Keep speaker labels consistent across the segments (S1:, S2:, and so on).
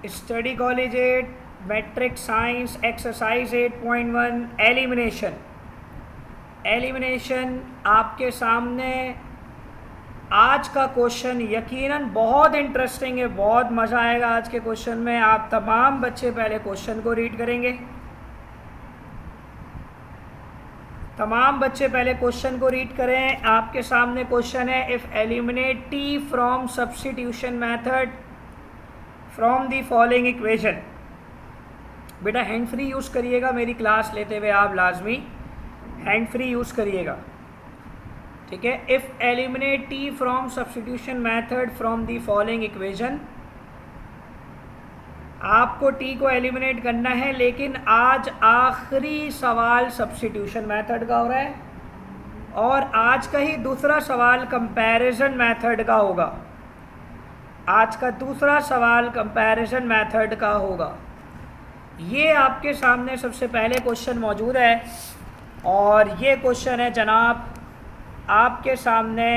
S1: Study college 8 matric science exercise 8.1 elimination आपके सामने। आज का क्वेश्चन यकीनन बहुत इंटरेस्टिंग है, बहुत मज़ा आएगा आज के क्वेश्चन में। आप तमाम बच्चे पहले क्वेश्चन को रीड करेंगे। तमाम बच्चे पहले क्वेश्चन को रीड करें। आपके सामने क्वेश्चन है, if eliminate T from substitution method from the following equation. बेटा हैंड फ्री यूज़ करिएगा, मेरी क्लास लेते हुए आप लाजमी हैंड फ्री यूज़ करिएगा, ठीक है। If eliminate T from substitution method from the following equation. आपको टी को एलिमिनेट करना है, लेकिन आज आखिरी सवाल सब्स्टिट्यूशन मेथड का हो रहा है और आज का ही दूसरा सवाल कंपैरिजन मेथड का होगा। आज का दूसरा सवाल कंपैरिजन मेथड का होगा। ये आपके सामने सबसे पहले क्वेश्चन मौजूद है और ये क्वेश्चन है जनाब आपके सामने।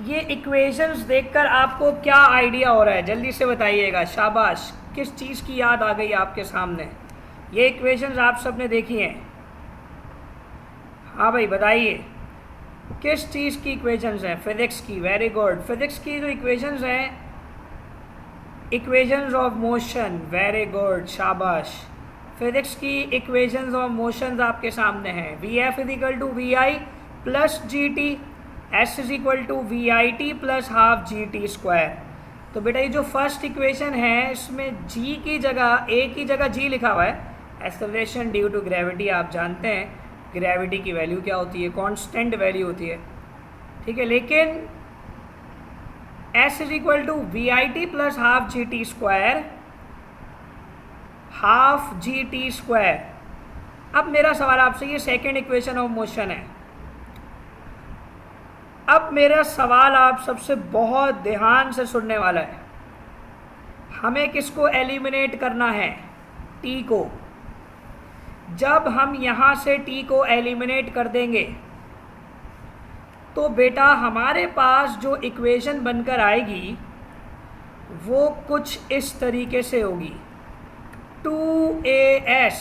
S1: ये इक्वेशंस देखकर आपको क्या आइडिया हो रहा है, जल्दी से बताइएगा। शाबाश, किस चीज़ की याद आ गई आपके सामने? ये इक्वेशंस आप सब ने देखी हैं? हाँ भाई बताइए, किस चीज़ की इक्वेशंस हैं? फिज़िक्स की। Very good. फिज़िक्स की जो इक्वेशंस हैं, equations of motion. Very good, शाबाश। फिज़िक्स की इक्वेशंस ऑफ मोशंस आपके सामने हैं। V f is equal to we i plus g t, s is equal to we i t plus half g t square. तो बेटा ये जो first equation है, इसमें जी की जगह, ए की जगह जी लिखा हुआ है। एक्सेलरेशन ड्यू टू ग्रेविटी, आप जानते हैं ग्रेविटी की वैल्यू क्या होती है, कांस्टेंट वैल्यू होती है, ठीक है। लेकिन s is equal to we i t plus half g t square, half g t square. अब मेरा सवाल आपसे, ये सेकेंड इक्वेशन ऑफ मोशन है। अब मेरा सवाल आप सबसे बहुत ध्यान से सुनने वाला है। हमें किसको एलिमिनेट करना है? टी को। जब हम यहाँ से टी को एलिमिनेट कर देंगे तो बेटा हमारे पास जो इक्वेशन बनकर आएगी वो कुछ इस तरीके से होगी। 2as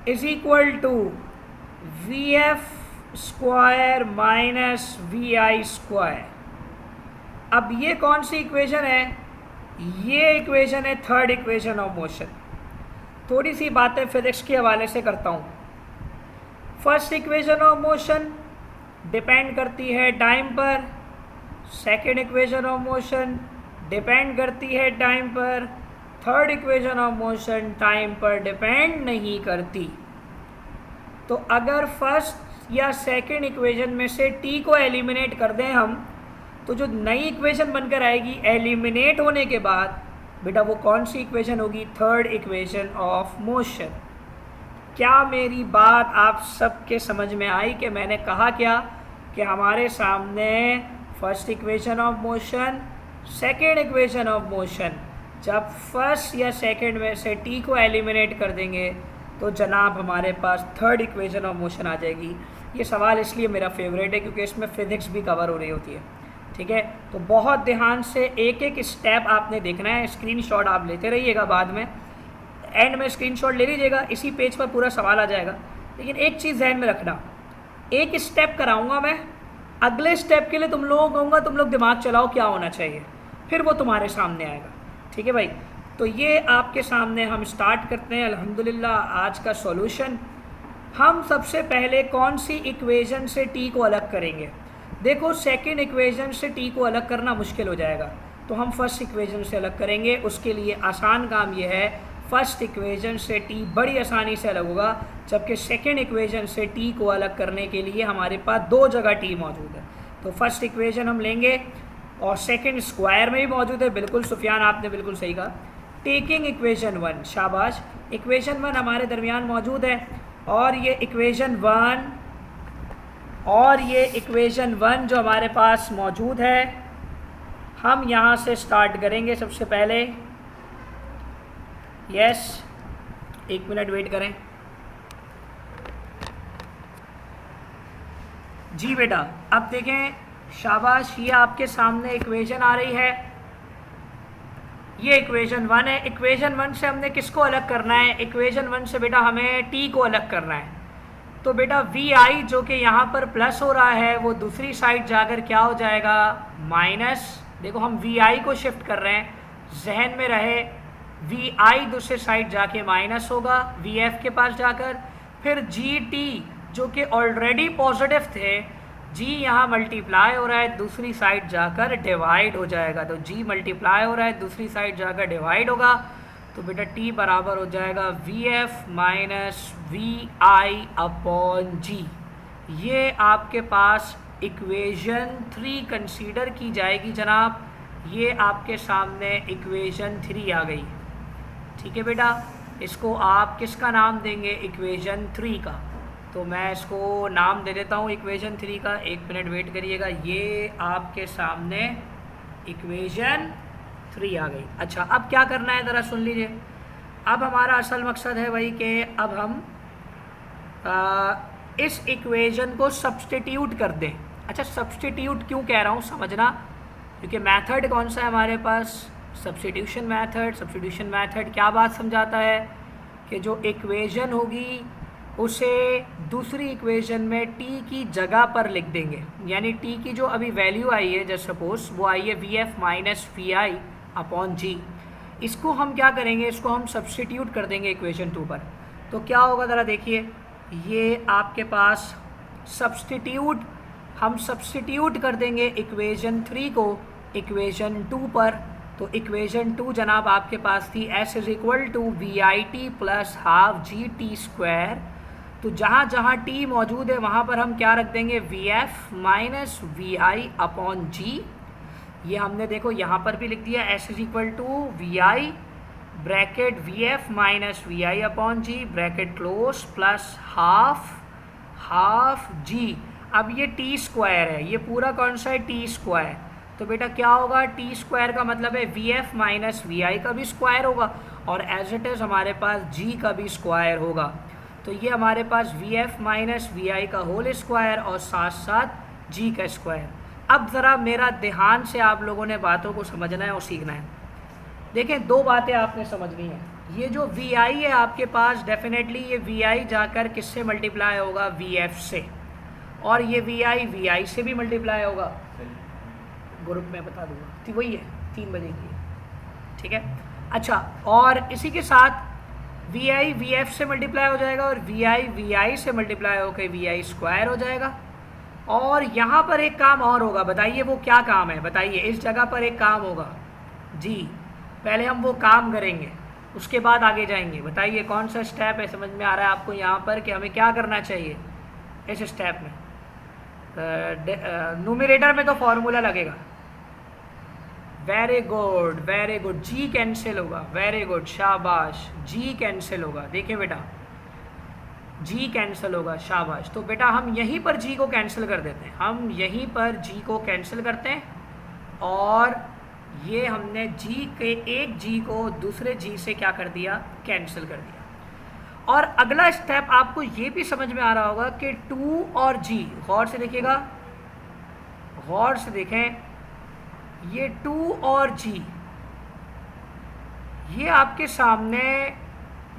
S1: is equal to v f square minus we i square. अब ये कौन सी इक्वेशन है? ये इक्वेशन है थर्ड इक्वेशन ऑफ मोशन। थोड़ी सी बातें फिजिक्स के हवाले से करता हूँ। First equation of motion depend करती है टाइम पर, second equation of motion depend करती है टाइम पर, third equation of motion time पर डिपेंड नहीं करती। तो अगर फर्स्ट या सेकेंड इक्वेशन में से टी को एलिमिनेट कर दें हम, तो जो नई इक्वेशन बनकर आएगी एलिमिनेट होने के बाद, बेटा वो कौन सी इक्वेशन होगी? Third equation of motion. क्या मेरी बात आप सबके समझ में आई कि मैंने कहा क्या? कि हमारे सामने first equation of motion, second equation of motion, जब फर्स्ट या सेकेंड में से टी को एलिमिनेट कर देंगे तो जनाब हमारे पास थर्ड इक्वेशन ऑफ मोशन आ जाएगी। ये सवाल इसलिए मेरा फेवरेट है क्योंकि इसमें फिज़िक्स भी कवर हो रही होती है, ठीक है। तो बहुत ध्यान से एक एक स्टेप आपने देखना है। स्क्रीनशॉट आप लेते रहिएगा, बाद में एंड में स्क्रीनशॉट ले लीजिएगा, इसी पेज पर पूरा सवाल आ जाएगा। लेकिन एक चीज़ ध्यान में रखना, एक स्टेप कराऊंगा मैं, अगले स्टेप के लिए तुम लोगों को कहूँगा तुम लोग दिमाग चलाओ क्या होना चाहिए, फिर वो तुम्हारे सामने आएगा, ठीक है भाई। तो ये आपके सामने हम स्टार्ट करते हैं अल्हम्दुलिल्लाह आज का सॉल्यूशन। हम सबसे पहले कौन सी इक्वेशन से टी को अलग करेंगे? देखो सेकंड इक्वेशन से टी को अलग करना मुश्किल हो जाएगा, तो हम फर्स्ट इक्वेशन से अलग करेंगे। उसके लिए आसान काम ये है, फर्स्ट इक्वेशन से टी बड़ी आसानी से अलग होगा, जबकि सेकंड इक्वेशन से टी को अलग करने के लिए हमारे पास दो जगह टी मौजूद है। तो फर्स्ट इक्वेशन हम लेंगे और सेकंड स्क्वायर में भी मौजूद है। बिल्कुल सुफियान, आपने बिल्कुल सही कहा। टेकिंग इक्वेशन 1, शाबाश, इक्वेशन 1 हमारे दरमियान मौजूद है और ये इक्वेशन 1 जो हमारे पास मौजूद है, हम यहाँ से स्टार्ट करेंगे सबसे पहले। यस, एक मिनट वेट करें जी बेटा। अब देखें, शाबाश, ये आपके सामने इक्वेशन आ रही है ये इक्वेशन 1 है। इक्वेशन 1 से हमने किसको अलग करना है? इक्वेशन 1 से बेटा हमें टी को अलग करना है। तो बेटा वी आई जो कि यहाँ पर प्लस हो रहा है वो दूसरी साइड जाकर क्या हो जाएगा? माइनस। देखो हम वी आई को शिफ्ट कर रहे हैं, जहन में रहे वी आई दूसरे साइड जाके माइनस होगा वी एफ के पास जाकर। फिर जी टी जो कि ऑलरेडी पॉजिटिव थे, जी यहाँ मल्टीप्लाई हो रहा है दूसरी साइड जाकर डिवाइड हो जाएगा। तो जी मल्टीप्लाई हो रहा है दूसरी साइड जाकर डिवाइड होगा, तो बेटा टी बराबर हो जाएगा V F minus we I upon G. ये आपके पास इक्वेशन 3 कंसीडर की जाएगी जनाब। ये आपके सामने इक्वेशन 3 आ गई। ठीक है बेटा, इसको आप किसका नाम देंगे? इक्वेशन 3 का। तो मैं इसको नाम दे देता हूँ इक्वेशन 3 का। 1 मिनट वेट करिएगा। ये आपके सामने इक्वेशन 3 आ गई। अच्छा, अब क्या करना है ज़रा सुन लीजिए। अब हमारा असल मकसद है भाई कि अब हम इस इक्वेशन को सब्स्टिट्यूट कर दें। अच्छा, सब्स्टिट्यूट क्यों कह रहा हूँ समझना, क्योंकि मेथड कौन सा है हमारे पास? Substitution method. सब्स्टिट्यूशन मेथड क्या बात समझाता है कि जो इक्वेशन होगी उसे दूसरी इक्वेशन में t की जगह पर लिख देंगे। यानी t की जो अभी वैल्यू आई है, जस्ट सपोज वो आई है V F minus we I upon G, इसको हम क्या करेंगे? इसको हम सब्स्टिट्यूट कर देंगे इक्वेशन 2 पर। तो क्या होगा ज़रा देखिए, ये आपके पास हम सब्स्टिट्यूट कर देंगे इक्वेशन 3 को इक्वेशन 2 पर। तो इक्वेशन 2 जनाब आपके पास थी s is equal to we i t plus half g t square. तो जहाँ जहाँ t मौजूद है वहाँ पर हम क्या रख देंगे? V F minus we I upon G. ये हमने देखो यहाँ पर भी लिख दिया s is equal to we I bracket V F minus we I upon G bracket close plus half G. अब ये टी स्क्वायर है, ये पूरा कौन सा है? T square. तो बेटा क्या होगा? टी स्क्वायर का मतलब है वी एफ माइनस वी आई का भी स्क्वायर होगा और एज इट इज़ हमारे पास जी का भी स्क्वायर होगा। तो ये हमारे पास वी एफ माइनस वी आई का होल स्क्वायर और साथ साथ जी का स्क्वायर। अब ज़रा मेरा ध्यान से आप लोगों ने बातों को समझना है और सीखना है। देखें, 2 बातें आपने समझनी है। ये जो वी आई है आपके पास, डेफिनेटली ये वी आई जाकर किससे मल्टीप्लाई होगा? वी एफ से। और ये वी आई से भी मल्टीप्लाई होगा। ग्रुप में बता दूंगा, तो वही है 3 बजे की, ठीक है। अच्छा, और इसी के साथ वी आई वी एफ से मल्टीप्लाई हो जाएगा और वी आई से मल्टीप्लाई होकर वी आई स्क्वायर हो जाएगा। और यहाँ पर एक काम और होगा, बताइए वो क्या काम है? बताइए, इस जगह पर एक काम होगा जी। पहले हम वो काम करेंगे, उसके बाद आगे जाएंगे। बताइए कौन सा स्टेप है? समझ में आ रहा है आपको यहाँ पर कि हमें क्या करना चाहिए इस स्टेप में? न्यूमरेटर में तो फॉर्मूला लगेगा। Very good, very good. G cancel होगा, वेरी गुड, शाबाश। जी कैंसिल होगा। देखिए बेटा, जी कैंसिल होगा, शाबाश। तो बेटा हम यहीं पर जी को कैंसिल कर देते हैं। हम यहीं पर जी को कैंसिल करते हैं और ये हमने जी के एक जी को दूसरे जी से क्या कर दिया? कैंसिल कर दिया। और अगला स्टेप आपको ये भी समझ में आ रहा होगा कि 2 और जी, गौर से देखिएगा, गौर से देखें, ये 2 और जी ये आपके सामने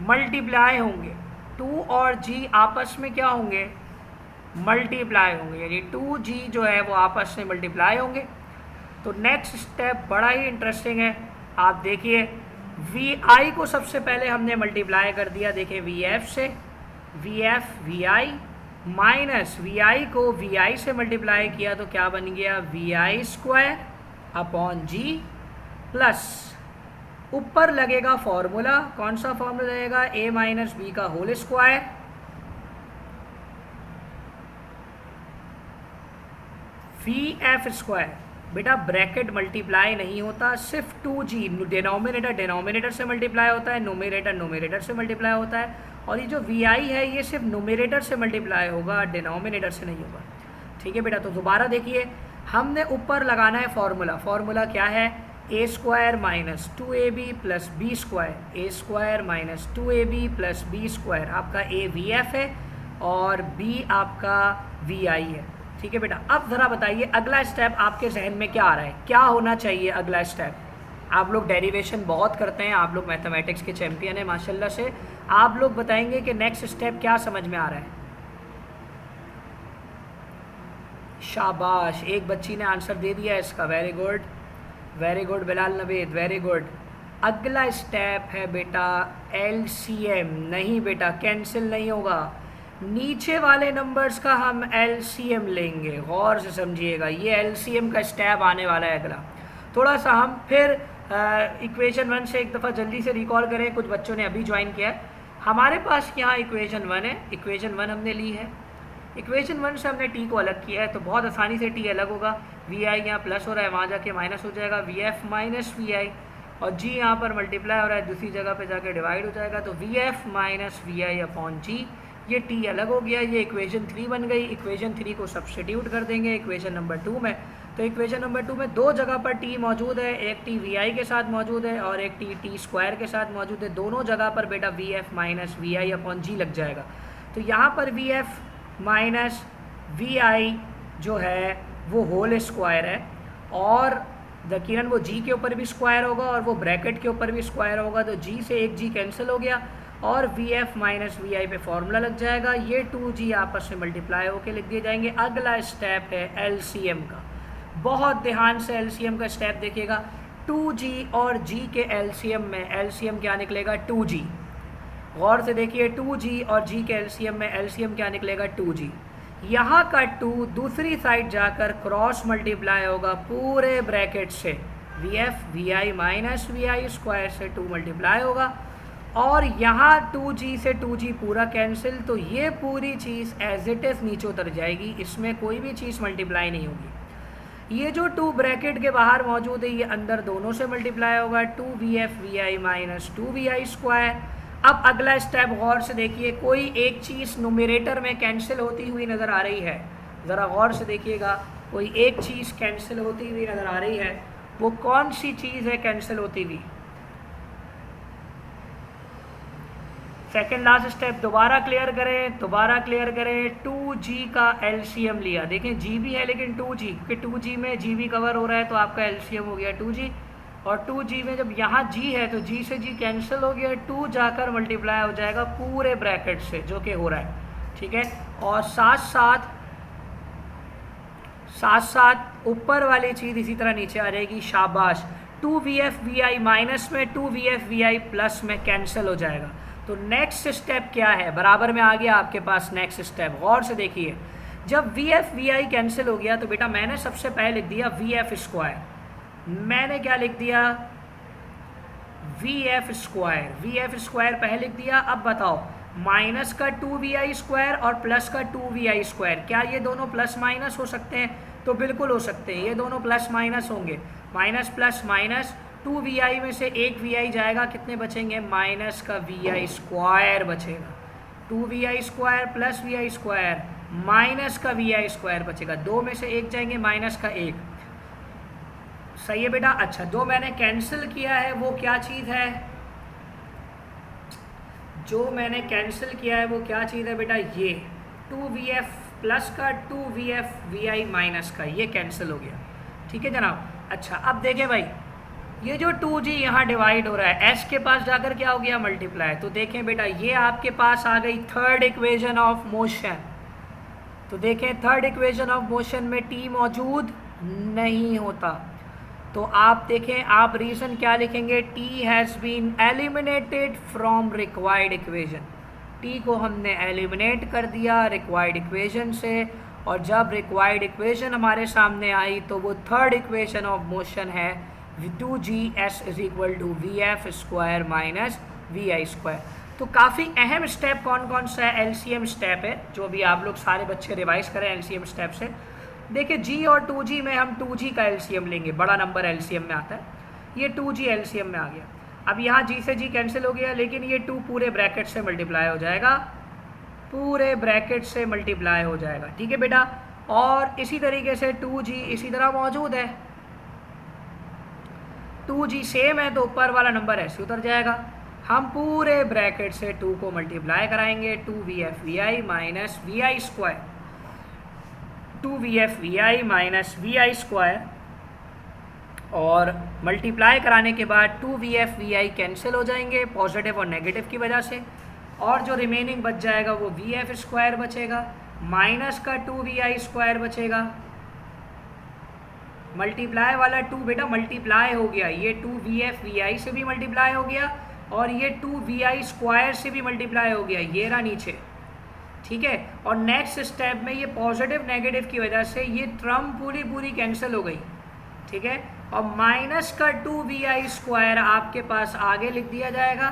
S1: मल्टीप्लाई होंगे। 2 और जी आपस में क्या होंगे? मल्टीप्लाई होंगे। यानी 2g जो है वो आपस में मल्टीप्लाई होंगे। तो नेक्स्ट स्टेप बड़ा ही इंटरेस्टिंग है। आप देखिए, वी आई को सबसे पहले हमने मल्टीप्लाई कर दिया, देखिए वी एफ से, V F we I minus we I को वी आई से मल्टीप्लाई किया तो क्या बन गया? V i square upon g plus ऊपर लगेगा फॉर्मूला। कौन सा फॉर्मूला लगेगा? ए माइनस बी का whole square v f square. बेटा ब्रैकेट मल्टीप्लाई नहीं होता, सिर्फ 2g डिनोमिनेटर से मल्टीप्लाई होता है, न्यूमरेटर से मल्टीप्लाई होता है। और ये जो vi है ये सिर्फ न्यूमरेटर से मल्टीप्लाई होगा, डिनोमिनेटर से नहीं होगा। ठीक है बेटा, तो दोबारा देखिए, हमने ऊपर लगाना है फॉर्मूला। फॉर्मूला क्या है? A square minus 2ab plus B square, A square minus 2ab plus B square. आपका ए वी एफ है और बी आपका वी आई है। ठीक है बेटा, अब ज़रा बताइए अगला स्टेप आपके जहन में क्या आ रहा है? क्या होना चाहिए अगला स्टेप? आप लोग डेरिवेशन बहुत करते हैं, आप लोग मैथमेटिक्स के चैम्पियन हैं माशाल्लाह से। आप लोग बताएंगे कि नेक्स्ट स्टेप क्या समझ में आ रहा है। शाबाश, एक बच्ची ने आंसर दे दिया इसका, very good very good Bilal Naved, very good. अगला स्टेप है बेटा एलसीएम। नहीं बेटा, कैंसिल नहीं होगा, नीचे वाले नंबर्स का हम एलसीएम लेंगे। गौर से समझिएगा, ये एलसीएम का स्टेप आने वाला है अगला। थोड़ा सा हम फिर इक्वेशन 1 से एक दफ़ा जल्दी से रिकॉल करें, कुछ बच्चों ने अभी ज्वाइन किया है। हमारे पास यहाँ इक्वेशन 1 है, इक्वेशन 1 हमने ली है। इक्वेशन 1 से हमने टी को अलग किया है, तो बहुत आसानी से टी अलग होगा। वी आई यहाँ प्लस हो रहा है, वहाँ जाके माइनस हो जाएगा, वी एफ माइनस वी आई, और जी यहाँ पर मल्टीप्लाई हो रहा है, दूसरी जगह पे जाके डिवाइड हो जाएगा, तो V F minus we I upon G. ये टी अलग हो गया, ये इक्वेशन 3 बन गई। इक्वेशन 3 को सब्स्टिट्यूट कर देंगे इक्वेशन नंबर 2 में। तो इक्वेशन नंबर 2 में दो जगह पर टी मौजूद है, एक टी वी आई के साथ मौजूद है और एक टी टी स्क्वायर के साथ मौजूद है। दोनों जगह पर बेटा V F minus we I upon G लग जाएगा। तो यहाँ पर V F minus we I जो है वो होल स्क्वायर है, और यकीनन वो जी के ऊपर भी स्क्वायर होगा और वो ब्रैकेट के ऊपर भी स्क्वायर होगा। तो जी से एक जी कैंसिल हो गया और वी एफ माइनस वी आई पे फॉर्मूला लग जाएगा। ये 2g आपस में मल्टीप्लाई होकर लिख दिए जाएंगे। अगला स्टेप है एलसीएम का। बहुत ध्यान से एलसीएम का स्टेप देखिएगा। 2g और g के एलसीएम में एलसीएम क्या निकलेगा? 2g। गौर से देखिए, 2g और g के एलसीएम में एलसीएम क्या निकलेगा? 2g। यहाँ का 2 दूसरी साइड जाकर क्रॉस मल्टीप्लाई होगा पूरे ब्रैकेट से, V F we I minus we i square से 2 मल्टीप्लाई होगा, और यहाँ 2g से 2g पूरा कैंसिल, तो ये पूरी चीज़ एज इट इज़ नीचे उतर जाएगी, इसमें कोई भी चीज़ मल्टीप्लाई नहीं होगी। ये जो 2 ब्रैकेट के बाहर मौजूद है ये अंदर दोनों से मल्टीप्लाई होगा, 2vf माइनस 2vi स्क्वायर। अब अगला स्टेप गौर से देखिए, कोई एक चीज़ न्यूमरेटर में कैंसिल होती हुई नज़र आ रही है, ज़रा गौर से देखिएगा, कोई एक चीज़ कैंसिल होती हुई नज़र आ रही है, वो कौन सी चीज़ है कैंसिल होती हुई? सेकेंड लास्ट स्टेप दोबारा क्लियर करें। 2g का एलसीएम लिया, देखें g भी है लेकिन 2g, क्योंकि 2g में g भी कवर हो रहा है तो आपका एलसीएम हो गया 2g, और 2g में जब यहाँ g है तो g से g कैंसिल हो गया, 2 जाकर मल्टीप्लाई हो जाएगा पूरे ब्रैकेट से जो कि हो रहा है, ठीक है। और साथ साथ ऊपर वाली चीज़ इसी तरह नीचे आ जाएगी, शाबाश। 2vf माइनस में 2vf प्लस में कैंसिल हो जाएगा। तो नेक्स्ट स्टेप क्या है? बराबर में आ गया आपके पास नेक्स्ट स्टेप। गौर से देखिए, जब vf कैंसिल हो गया तो बेटा मैंने सबसे पहले लिख दिया vf स्क्वायर। मैंने क्या लिख दिया? vf स्क्वायर पहले लिख दिया। अब बताओ, माइनस का 2vi स्क्वायर और प्लस का 2vi स्क्वायर, क्या ये दोनों प्लस माइनस हो सकते हैं? तो बिल्कुल हो सकते हैं, ये दोनों प्लस माइनस होंगे। माइनस प्लस माइनस, 2vi में से एक vi जाएगा, कितने बचेंगे? माइनस का vi स्क्वायर बचेगा। 2vi square plus vi square minus का vi स्क्वायर बचेगा, दो में से एक जाएंगे, माइनस का एक। सही है बेटा। अच्छा, जो मैंने कैंसिल किया है वो क्या चीज़ है? जो मैंने कैंसिल किया है वो क्या चीज़ है बेटा? ये 2vf प्लस का 2vf माइनस का, ये कैंसिल हो गया, ठीक है जनाब। अच्छा, अब देखें भाई, ये जो 2g यहाँ डिवाइड हो रहा है, s के पास जाकर क्या हो गया? मल्टीप्लाई। तो देखें बेटा, ये आपके पास आ गई थर्ड इक्वेशन ऑफ मोशन। तो देखें, थर्ड इक्वेशन ऑफ मोशन में t मौजूद नहीं होता, तो आप देखें, आप रीज़न क्या लिखेंगे? t has been eliminated from required equation. t को हमने एलिमिनेट कर दिया रिक्वायर्ड इक्वेशन से, और जब रिक्वायर्ड इक्वेशन हमारे सामने आई तो वो थर्ड इक्वेशन ऑफ मोशन है 2gs is equal to vf square minus vi square. तो काफ़ी अहम स्टेप कौन कौन सा है? एलसीएम स्टेप है, जो भी आप लोग सारे बच्चे रिवाइज करें एलसीएम स्टेप से। देखिए, g और 2g में हम 2g का एलसीएम लेंगे, बड़ा नंबर एलसीएम में आता है, ये 2g एलसीएम में आ गया। अब यहाँ g से g कैंसिल हो गया, लेकिन ये 2 पूरे ब्रैकेट से मल्टीप्लाई हो जाएगा, पूरे ब्रैकेट से मल्टीप्लाई हो जाएगा, ठीक है बेटा। और इसी तरीके से 2g इसी तरह मौजूद है, 2g सेम है तो ऊपर वाला नंबर ऐसे उतर जाएगा। हम पूरे ब्रैकेट से 2 को मल्टीप्लाई कराएंगे, 2vf minus vi square, 2vf minus vi square और मल्टीप्लाई कराने के बाद 2VF VI कैंसिल हो जाएंगे पॉजिटिव और नेगेटिव की वजह से, और जो रिमेनिंग बच जाएगा वो VF स्क्वायर बचेगा, माइनस का 2VI स्क्वायर बचेगा। मल्टीप्लाई वाला 2 बेटा मल्टीप्लाई हो गया, ये 2VF VI से भी मल्टीप्लाई हो गया और ये 2VI स्क्वायर से भी मल्टीप्लाई हो गया, ये रहा नीचे, ठीक है। और नेक्स्ट स्टेप में ये पॉजिटिव नेगेटिव की वजह से ये टर्म पूरी कैंसिल हो गई, ठीक है। और माइनस का 2VI स्क्वायर आपके पास आगे लिख दिया जाएगा,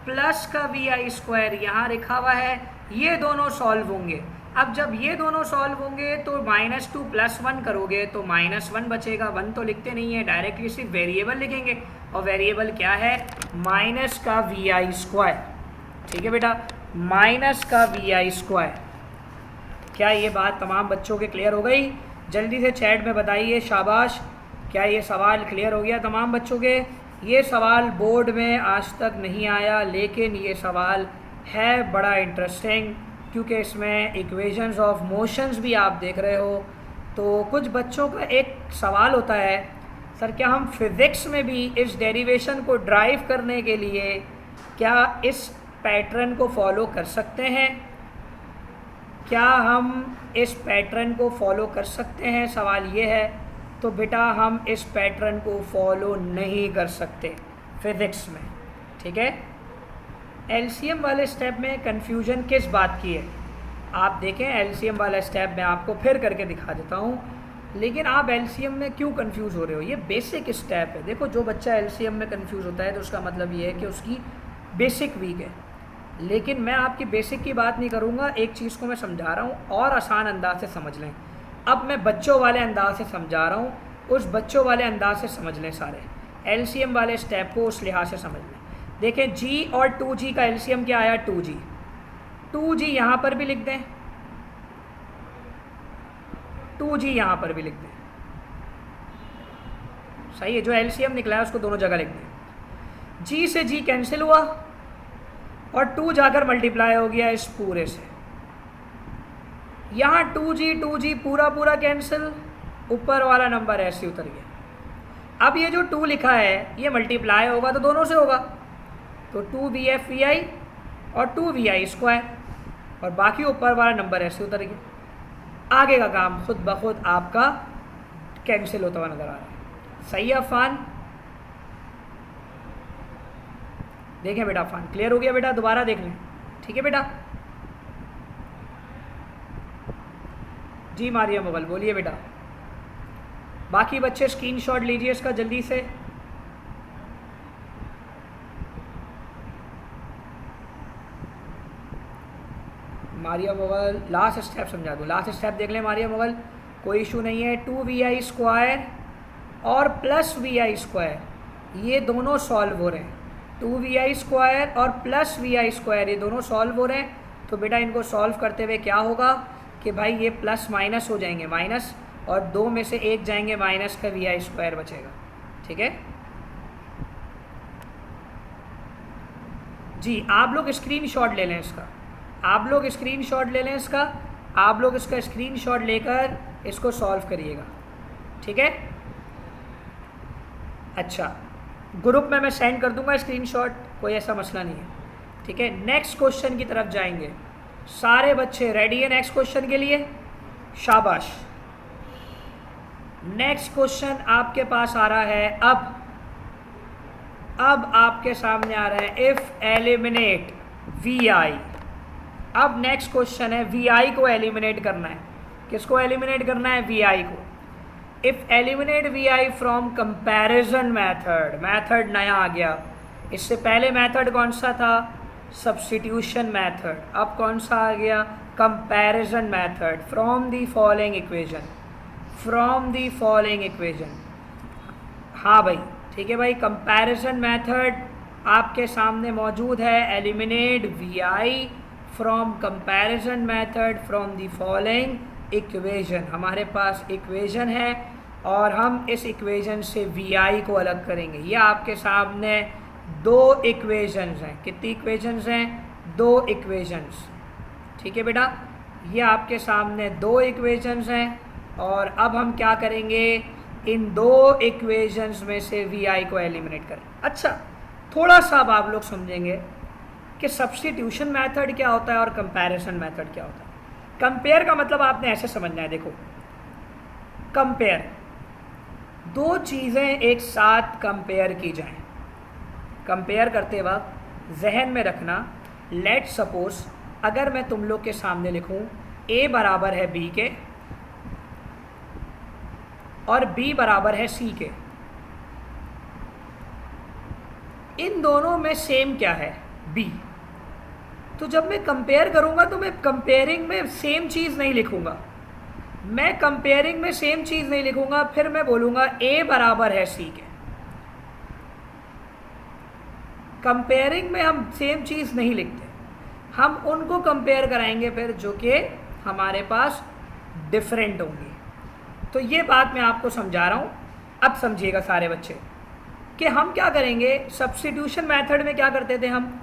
S1: प्लस का VI स्क्वायर यहाँ लिखा हुआ है, ये दोनों सॉल्व होंगे। अब जब ये दोनों सॉल्व होंगे तो -2 + 1 करोगे तो -1 बचेगा, 1 तो लिखते नहीं है, डायरेक्टली सिर्फ वेरिएबल लिखेंगे, और वेरिएबल क्या है, माइनस का VI स्क्वायर, ठीक है बेटा, माइनस का VI स्क्वायर। क्या ये बात तमाम बच्चों के क्लियर हो गई? जल्दी से चैट में बताइए, शाबाश। क्या ये सवाल क्लियर हो गया तमाम बच्चों के? ये सवाल बोर्ड में आज तक नहीं आया, लेकिन ये सवाल है बड़ा इंटरेस्टिंग, क्योंकि इसमें इक्वेशंस ऑफ मोशंस भी आप देख रहे हो। तो कुछ बच्चों का एक सवाल होता है, सर क्या हम फिज़िक्स में भी इस डेरिवेशन को ड्राइव करने के लिए क्या इस पैटर्न को फॉलो कर सकते हैं? क्या हम इस पैटर्न को फॉलो कर सकते हैं, सवाल ये है। तो बेटा हम इस पैटर्न को फॉलो नहीं कर सकते फिज़िक्स में, ठीक है। एलसीएम वाले स्टेप में कन्फ्यूजन किस बात की है, आप देखें एलसीएम वाला स्टेप मैं आपको फिर करके दिखा देता हूँ, लेकिन आप एलसीएम में क्यों कंफ्यूज हो रहे हो? ये बेसिक स्टेप है। देखो जो बच्चा एलसीएम में कंफ्यूज होता है तो उसका मतलब ये है कि उसकी बेसिक वीक है, लेकिन मैं आपकी बेसिक की बात नहीं करूँगा, एक चीज़ को मैं समझा रहा हूँ और आसान अंदाज से समझ लें। अब मैं बच्चों वाले अंदाज से समझा रहा हूँ, उस बच्चों वाले अंदाज से समझ लें, सारे एलसीएम वाले स्टेप को उस लिहाज से समझ लें। देखें जी और 2G का एलसीएम क्या आया, 2G। 2G यहाँ पर भी लिख दें, 2G यहाँ पर भी लिख दें, सही है। जो एलसीएम निकला है उसको दोनों जगह लिख दें। G से G कैंसिल हुआ और 2 जाकर मल्टीप्लाई हो गया इस पूरे से। यहाँ 2G पूरा कैंसिल, ऊपर वाला नंबर ऐसे उतर गया। अब ये जो 2 लिखा है ये मल्टीप्लाई होगा तो दोनों से होगा, तो 2VF VI और 2VI स्क्वायर, और बाकी ऊपर वाला नंबर ऐसे उतर गया। आगे का काम खुद ब खुद आपका कैंसिल होता हुआ नज़र आ रहा है, सही है अफान? देखें बेटा अफान, क्लियर हो गया बेटा? दोबारा देख लें, ठीक है बेटा। जी मारिया मुगल बोलिए बेटा। बाकी बच्चे स्क्रीनशॉट लीजिए इसका जल्दी से। मारिया मुगल लास्ट स्टेप समझा दूँ, लास्ट स्टेप देख लें मारिया मुगल, कोई इशू नहीं है। 2VI स्क्वायर और प्लस VI स्क्वायर ये दोनों सॉल्व हो रहे हैं, 2VI स्क्वायर और प्लस VI स्क्वायर ये दोनों सॉल्व हो रहे हैं। तो बेटा इनको सॉल्व करते हुए क्या होगा कि भाई ये प्लस माइनस हो जाएंगे, माइनस, और 2 में से 1 जाएंगे, माइनस का VI स्क्वायर बचेगा, ठीक है जी। आप लोग स्क्रीनशॉट ले लें इसका, आप लोग स्क्रीनशॉट ले लें इसका, आप लोग इसका स्क्रीनशॉट लेकर इसको सॉल्व करिएगा, ठीक है। अच्छा ग्रुप में मैं सेंड कर दूंगा स्क्रीनशॉट, कोई ऐसा मसला नहीं है, ठीक है। नेक्स्ट क्वेश्चन की तरफ जाएंगे। सारे बच्चे रेडी है नेक्स्ट क्वेश्चन के लिए? शाबाश। नेक्स्ट क्वेश्चन आपके पास आ रहा है, अब आपके सामने आ रहा है इफ एलिमिनेट VI। अब नेक्स्ट क्वेश्चन है VI को एलिमिनेट करना है। किसको एलिमिनेट करना है? VI को। If eliminate VI from comparison method, method नया आ गया, इससे पहले मेथड कौन सा था? Substitution method. अब कौन सा आ गया? Comparison method. From the following equation, from the following equation. हाँ भाई ठीक है भाई, कंपैरिजन मेथड आपके सामने मौजूद है। Eliminate VI from comparison method from the following equation. हमारे पास इक्वेशन है और हम इस इक्वेशन से VI को अलग करेंगे। ये आपके सामने 2 इक्वेशंस हैं। कितनी इक्वेशंस हैं? 2 इक्वेशंस, ठीक है बेटा। ये आपके सामने 2 इक्वेशंस हैं और अब हम क्या करेंगे? इन दो इक्वेशंस में से वी आई को एलिमिनेट करें। अच्छा, थोड़ा सा अब आप लोग समझेंगे कि सब्स्टिट्यूशन मेथड क्या होता है और कंपैरिजन मेथड क्या होता है। कंपेयर का मतलब आपने ऐसे समझना है, देखो कंपेयर, दो चीज़ें एक साथ कंपेयर की जाएं। कंपेयर करते वक्त जहन में रखना, लेट सपोज अगर मैं तुम लोग के सामने लिखूं a बराबर है b के और b बराबर है c के, इन दोनों में सेम क्या है? b। तो जब मैं कंपेयर करूंगा तो मैं कंपेयरिंग में सेम चीज़ नहीं लिखूंगा, मैं कंपेयरिंग में सेम चीज़ नहीं लिखूंगा, फिर मैं बोलूंगा a बराबर है c के। कंपेयरिंग में हम सेम चीज़ नहीं लिखते, हम उनको कंपेयर कराएंगे फिर जो कि हमारे पास डिफरेंट होंगी। तो ये बात मैं आपको समझा रहा हूँ, अब समझिएगा सारे बच्चे कि हम क्या करेंगे। सब्स्टिट्यूशन मेथड में क्या करते थे, हम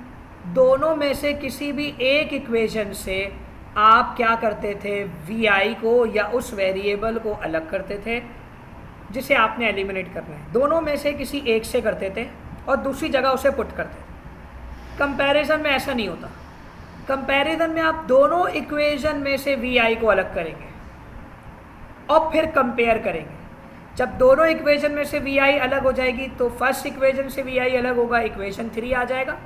S1: दोनों में से किसी भी एक इक्वेशन से आप क्या करते थे, वी आई को या उस वेरिएबल को अलग करते थे जिसे आपने एलिमिनेट करना है। दोनों में से किसी एक से करते थे और दूसरी जगह उसे पुट करते थे। कंपैरिजन में ऐसा नहीं होता। कंपैरिजन में आप दोनों इक्वेशन में से वी आई को अलग करेंगे और फिर कंपेयर करेंगे। जब दोनों इक्वेशन में से वी आई अलग हो जाएगी तो फर्स्ट इक्वेशन से वी आई अलग होगा, इक्वेशन 3 आ जाएगा।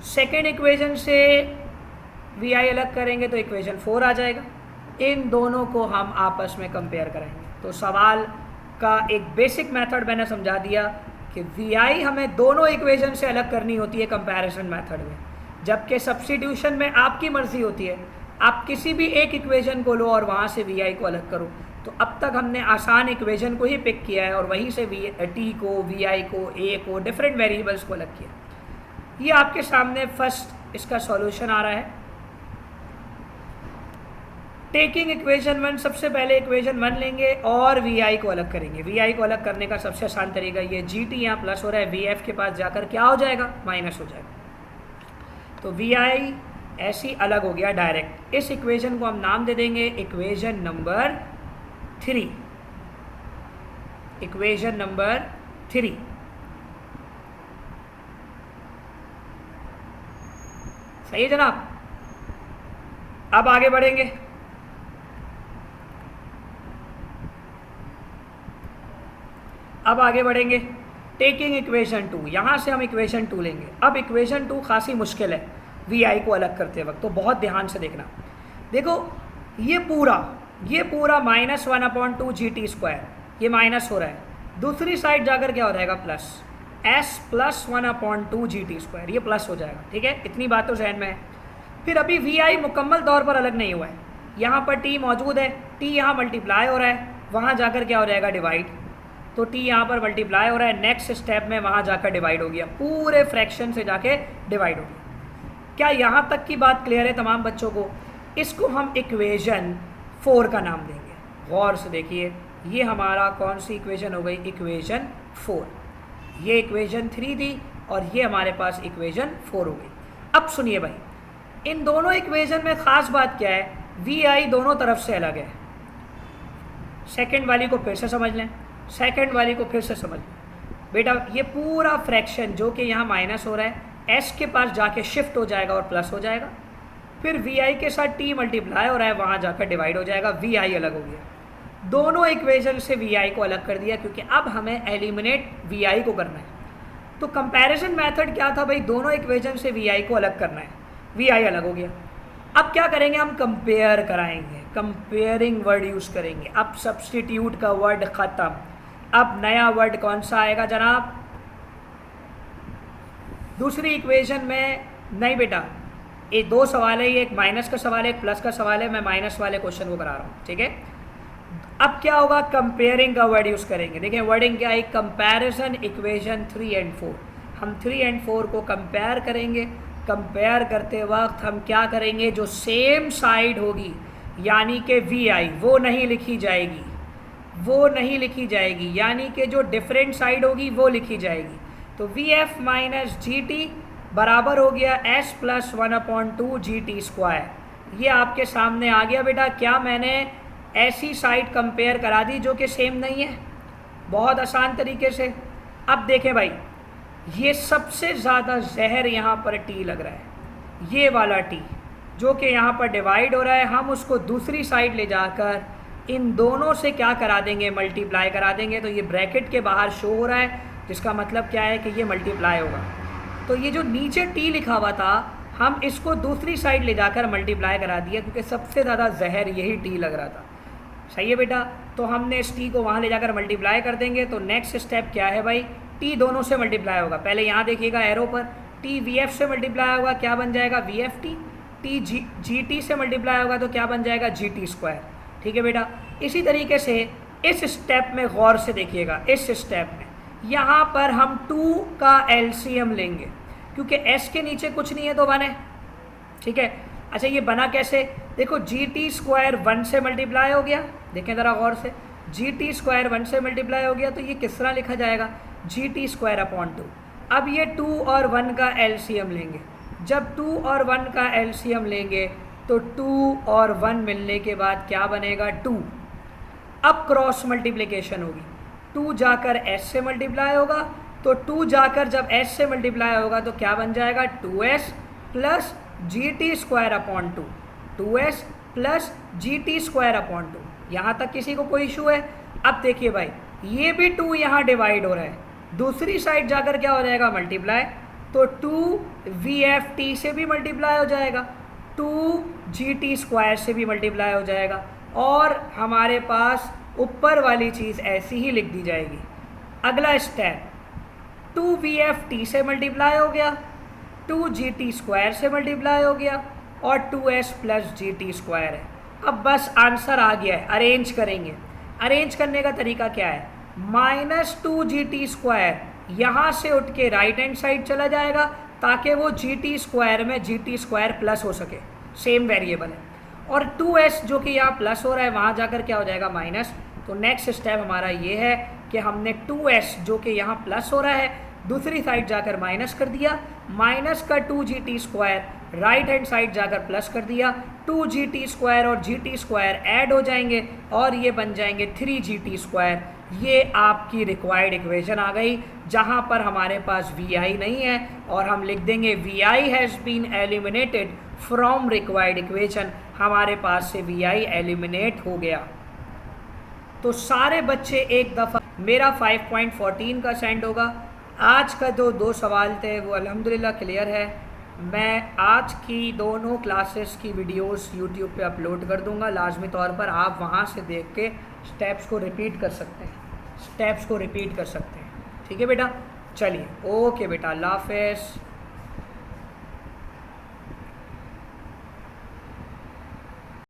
S1: सेकेंड इक्वेशन से वी आई अलग करेंगे तो इक्वेशन 4 आ जाएगा। इन दोनों को हम आपस में कंपेयर करेंगे। तो सवाल का एक बेसिक मेथड मैंने समझा दिया कि वी आई हमें दोनों इक्वेशन से अलग करनी होती है कंपैरिजन मेथड में, जबकि सब्स्टिट्यूशन में आपकी मर्जी होती है, आप किसी भी एक इक्वेशन को लो और वहाँ से वी आई को अलग करो। तो अब तक हमने आसान इक्वेशन को ही पिक किया है और वहीं से टी को, वी आई को, ए को, डिफरेंट वेरिएबल्स को अलग किया। ये आपके सामने फर्स्ट इसका सॉल्यूशन आ रहा है। टेकिंग इक्वेशन 1, सबसे पहले इक्वेशन 1 लेंगे और वी आई को अलग करेंगे। वी आई को अलग करने का सबसे आसान तरीका ये जी टी यहाँ प्लस हो रहा है, वी एफ के पास जाकर क्या हो जाएगा, माइनस हो जाएगा। तो वी आई ऐसी अलग हो गया डायरेक्ट। इस इक्वेशन को हम नाम दे देंगे इक्वेशन नंबर 3। Equation number 3। सही है जनाब। अब आगे बढ़ेंगे। टेकिंग इक्वेशन 2, यहाँ से हम इक्वेशन 2 लेंगे। अब इक्वेशन 2 खासी मुश्किल है वी आई को अलग करते वक्त, तो बहुत ध्यान से देखना। देखो ये पूरा -1/2 जी टी स्क्वायर, ये माइनस हो रहा है, दूसरी साइड जाकर क्या हो जाएगा, प्लस s प्लस 1/2 जी टी स्क्वायर, ये प्लस हो जाएगा। ठीक है, इतनी बात तो जहन में है। फिर अभी वी आई मुकम्मल तौर पर अलग नहीं हुआ है, यहाँ पर t मौजूद है, t यहाँ मल्टीप्लाई हो रहा है, वहाँ जाकर क्या हो जाएगा, डिवाइड। तो t यहाँ पर मल्टीप्लाई हो रहा है, नेक्स्ट स्टेप में वहाँ जाकर डिवाइड हो गया, पूरे फ्रैक्शन से जाके डिवाइड हो गया। क्या यहाँ तक की बात क्लियर है तमाम बच्चों को? इसको हम इक्वेशन 4 का नाम देंगे। गौर से देखिए, ये हमारा कौन सी इक्वेशन हो गई, इक्वेशन 4। ये इक्वेशन 3 थी और ये हमारे पास इक्वेशन 4 हो गई। अब सुनिए भाई, इन दोनों इक्वेशन में ख़ास बात क्या है, वी आई दोनों तरफ से अलग है। सेकंड वाली को फिर से समझ लें, बेटा ये पूरा फ्रैक्शन जो कि यहाँ माइनस हो रहा है, एस के पास जाके शिफ्ट हो जाएगा और प्लस हो जाएगा। फिर वी आई के साथ टी मल्टीप्लाई हो रहा है, वहाँ जाकर डिवाइड हो जाएगा, वी आई अलग हो गया। दोनों इक्वेशन से वी आई को अलग कर दिया क्योंकि अब हमें एलिमिनेट वी आई को करना है। तो कंपैरिजन मेथड क्या था भाई, दोनों इक्वेशन से वी आई को अलग करना है, वी आई अलग हो गया। अब क्या करेंगे, हम कंपेयर कराएंगे, कंपेयरिंग वर्ड यूज़ करेंगे। अब सब्स्टिट्यूट का वर्ड ख़त्म, अब नया वर्ड कौन सा आएगा जनाब, दूसरी इक्वेशन में नहीं बेटा, ये 2 सवाल है, ये एक माइनस का सवाल है, एक प्लस का सवाल है, मैं माइनस वाले क्वेश्चन को करा रहा हूँ। ठीक है, अब क्या होगा, कंपेयरिंग का वर्ड यूज़ करेंगे। देखें वर्डिंग क्या है, कंपैरिजन इक्वेशन 3 और 4। हम 3 और 4 को कंपेयर करेंगे। कंपेयर करते वक्त हम क्या करेंगे, जो सेम साइड होगी यानी कि वी आई वो नहीं लिखी जाएगी, यानी कि जो डिफरेंट साइड होगी वो लिखी जाएगी। तो V F minus G T बराबर हो गया s प्लस 1/2 जी टी स्क्वायर। ये आपके सामने आ गया बेटा। क्या मैंने ऐसी साइड कंपेयर करा दी जो कि सेम नहीं है? बहुत आसान तरीके से। अब देखें भाई, ये सबसे ज़्यादा जहर यहाँ पर टी लग रहा है, ये वाला टी जो कि यहाँ पर डिवाइड हो रहा है, हम उसको दूसरी साइड ले जाकर इन दोनों से क्या करा देंगे, मल्टीप्लाई करा देंगे। तो ये ब्रैकेट के बाहर शो हो रहा है, जिसका मतलब क्या है कि ये मल्टीप्लाई होगा। तो ये जो नीचे टी लिखा हुआ था, हम इसको दूसरी साइड ले जाकर मल्टीप्लाई करा दिया, क्योंकि सबसे ज़्यादा जहर यही टी लग रहा था। सही है बेटा, तो हमने इस टी को वहाँ ले जाकर मल्टीप्लाई कर देंगे। तो नेक्स्ट स्टेप क्या है भाई, टी दोनों से मल्टीप्लाई होगा। पहले यहाँ देखिएगा एरो पर, टी वी एफ से मल्टीप्लाई होगा, क्या बन जाएगा V F T. T G T से मल्टीप्लाई होगा तो क्या बन जाएगा जी टी स्क्वायर। ठीक है बेटा, इसी तरीके से इस स्टेप में गौर से देखिएगा। इस स्टेप में यहाँ पर हम 2 का एलसीएम लेंगे, क्योंकि एस के नीचे कुछ नहीं है तो 1 है। ठीक है, अच्छा ये बना कैसे, देखो जी टी स्क्वायर 1 से मल्टीप्लाई हो गया, देखें ज़रा गौर से, जी टी स्क्वायर 1 से मल्टीप्लाई हो गया, तो ये किस तरह लिखा जाएगा, जी टी स्क्वायर अपॉन 2। अब ये 2 और 1 का एलसीएम लेंगे। जब 2 और 1 का एलसीएम लेंगे तो 2 और 1 मिलने के बाद क्या बनेगा, 2। अब क्रॉस मल्टीप्लिकेशन होगी, 2 जाकर s से मल्टीप्लाई होगा, तो 2 जाकर जब s से मल्टीप्लाई होगा तो क्या बन जाएगा, 2s plus g t square upon 2, 2s plus g t square upon 2। यहाँ तक किसी को कोई इशू है? अब देखिए भाई, ये भी 2 यहाँ डिवाइड हो रहा है, दूसरी साइड जाकर क्या हो जाएगा, मल्टीप्लाई। तो 2 वी एफ टी से भी मल्टीप्लाई हो जाएगा, 2 जी टी स्क्वायर से भी मल्टीप्लाई हो जाएगा, और हमारे पास ऊपर वाली चीज़ ऐसी ही लिख दी जाएगी। अगला स्टेप, 2 वी एफ टी से मल्टीप्लाई हो गया, 2 जी टी स्क्वायर से मल्टीप्लाई हो गया, और 2s plus g t square है। अब बस आंसर आ गया है, अरेंज करेंगे। अरेंज करने का तरीका क्या है, -2 जी टी स्क्वायर यहाँ से उठ के राइट हैंड साइड चला जाएगा, ताकि वो जी टी स्क्वायर में जी टी स्क्वायर प्लस हो सके, सेम वेरिएबल है। और 2s जो कि यहाँ प्लस हो रहा है, वहाँ जाकर क्या हो जाएगा, माइनस। तो नेक्स्ट स्टेप हमारा ये है कि हमने 2s जो कि यहाँ प्लस हो रहा है, दूसरी साइड जाकर माइनस कर दिया, माइनस का 2 जी t square right hand side जाकर प्लस कर दिया, 2 जी टी स्क्वायर और जी टी स्क्वायर ऐड हो जाएंगे और ये बन जाएंगे 3 जी टी स्क्वायर। ये आपकी रिक्वायर्ड इक्वेशन आ गई, जहाँ पर हमारे पास वी आई नहीं है, और हम लिख देंगे v i has been eliminated from required equation. हमारे पास से वी आई एलिमिनेट हो गया। तो सारे बच्चे एक दफ़ा मेरा 5.14 का सेंड होगा। आज का जो 2 सवाल थे वो अल्हम्दुलिल्लाह क्लियर है। मैं आज की दोनों क्लासेस की वीडियोस यूट्यूब पे अपलोड कर दूंगा, लाजमी तौर पर आप वहाँ से देख के स्टेप्स को रिपीट कर सकते हैं, ठीक है बेटा। चलिए, ओके बेटा, अल्लाह हाफ़िज़।